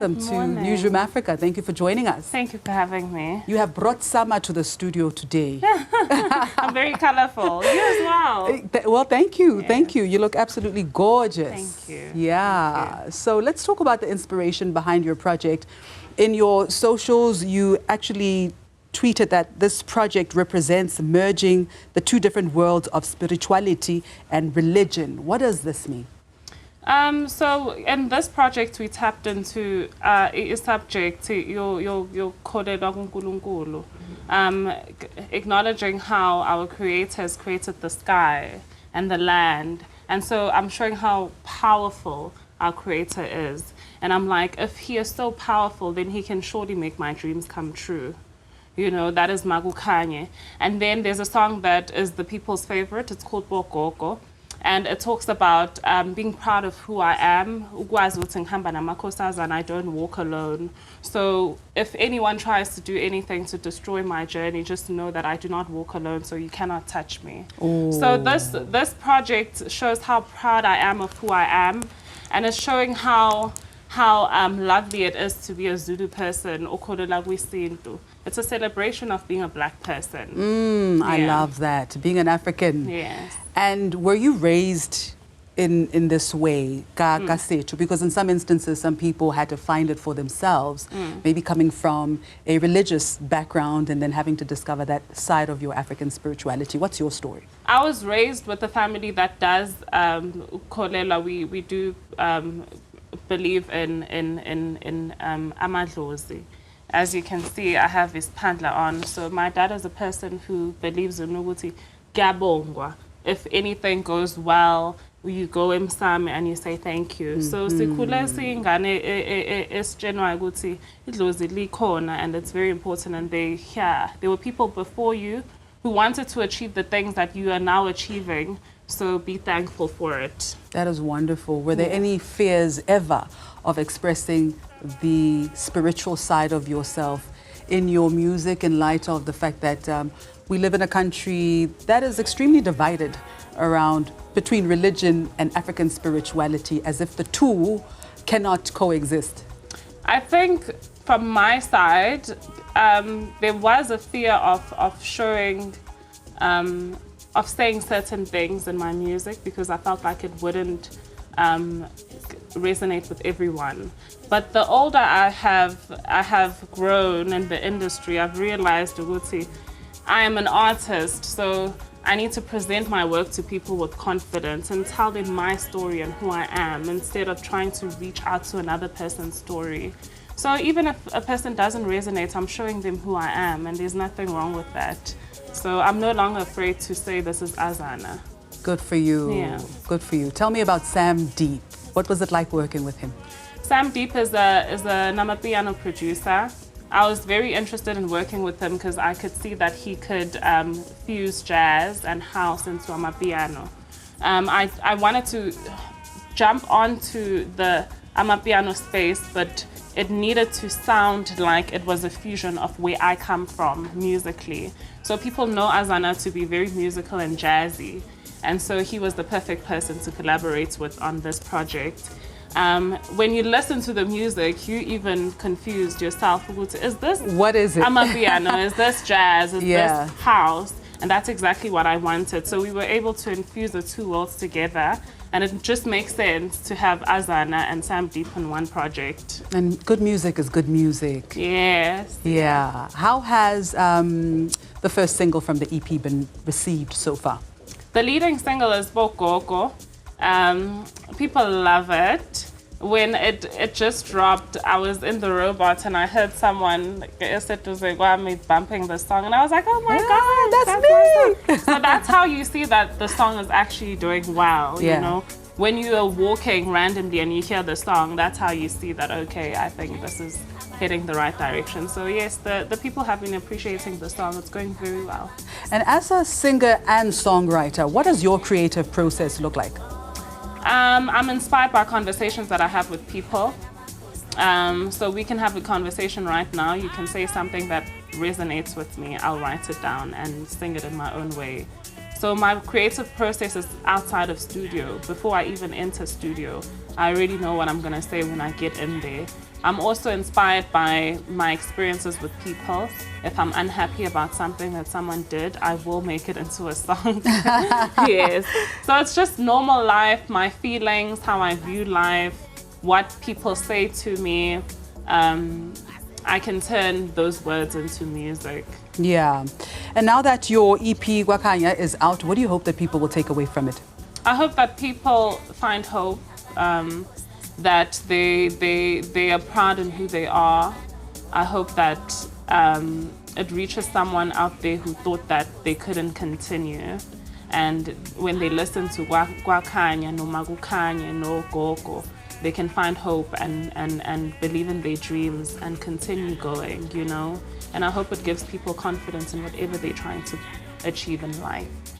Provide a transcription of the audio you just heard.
Welcome to Newzroom Afrika. Thank you for joining us. Thank you for having me. You have brought Sama to the studio today. I'm very colorful. You as well. Well, thank you. Yes. Thank you. You look absolutely gorgeous. Thank you. Yeah. Thank you. So let's talk about the inspiration behind your project. In your socials, you actually tweeted that this project represents merging the two different worlds of spirituality and religion. What does this mean? So in this project, we tapped into a subject, your kholelwa kuNkulunkulu, acknowledging how our Creator has created the sky and the land. And so I'm showing how powerful our Creator is. And I'm like, if He is so powerful, then He can surely make my dreams come true. You know, that is Kwakhanya. And then there's a song that is the people's favorite. It's called Bokoko. And it talks about being proud of who I am, and I don't walk alone. So if anyone tries to do anything to destroy my journey, just know that I do not walk alone, so you cannot touch me. Ooh. So this project shows how proud I am of who I am, and it's showing how lovely it is to be a Zulu person. It's a celebration of being a black person. Yeah. I love that, being an African. Yes. And were you raised in this way, because in some instances, some people had to find it for themselves, maybe coming from a religious background and then having to discover that side of your African spirituality. What's your story? I was raised with a family that does kholelwa. We do believe in amadlozi. As you can see, I have this pandla on. So my dad is a person who believes in Nuguti Gabongwa. If anything goes well, you go emsame and you say thank you. So sikhule singane esitshenwa ukuthi idlozi likhona, and it's very important. And there were people before you who wanted to achieve the things that you are now achieving. So be thankful for it. That is wonderful. Were there any fears ever of expressing the spiritual side of yourself in your music, in light of the fact that we live in a country that is extremely divided between religion and African spirituality, as if the two cannot coexist? I think from my side, there was a fear of showing, of saying certain things in my music, because I felt like it wouldn't resonate with everyone. But the older I have grown in the industry, I've realized I am an artist, so I need to present my work to people with confidence and tell them my story and who I am, instead of trying to reach out to another person's story. So even if a person doesn't resonate, I'm showing them who I am, and there's nothing wrong with that. So I'm no longer afraid to say this is Azana. Good for you. Yeah. Good for you. Tell me about Sam Deep. What was it like working with him? Sam Deep is a amapiano producer. I was very interested in working with him because I could see that he could fuse jazz and house into amapiano. I wanted to jump onto the amapiano space, but it needed to sound like it was a fusion of where I come from musically. So people know Azana to be very musical and jazzy. And so he was the perfect person to collaborate with on this project. When you listen to the music, you even confused yourself. Is this what is it? Amapiano? Is this jazz? Is this house? And that's exactly what I wanted. So we were able to infuse the two worlds together, and it just makes sense to have Azana and Sam Deep in one project. And good music is good music. Yes. Yeah. How has the first single from the EP been received so far? The leading single is Bokoko. People love it. When it just dropped, I was in the robot and I heard someone bumping the song, and I was like, oh my God, that's me. So that's how you see that the song is actually doing well, you know? When you are walking randomly and you hear the song, that's how you see that, okay, I think this is heading the right direction. So yes, the people have been appreciating the song. It's going very well. And as a singer and songwriter, what does your creative process look like? I'm inspired by conversations that I have with people. So we can have a conversation right now. You can say something that resonates with me. I'll write it down and sing it in my own way. So my creative process is outside of studio. Before I even enter studio, I already know what I'm going to say when I get in there. I'm also inspired by my experiences with people. If I'm unhappy about something that someone did, I will make it into a song. Yes. So it's just normal life, my feelings, how I view life, what people say to me. I can turn those words into music. Yeah. And now that your EP, Kwakhanya, is out, what do you hope that people will take away from it? I hope that people find hope, that they are proud in who they are. I hope that it reaches someone out there who thought that they couldn't continue. And when they listen to Kwakhanya, no Magukhanya, no Gogo, they can find hope and believe in their dreams and continue going, you know? And I hope it gives people confidence in whatever they're trying to achieve in life.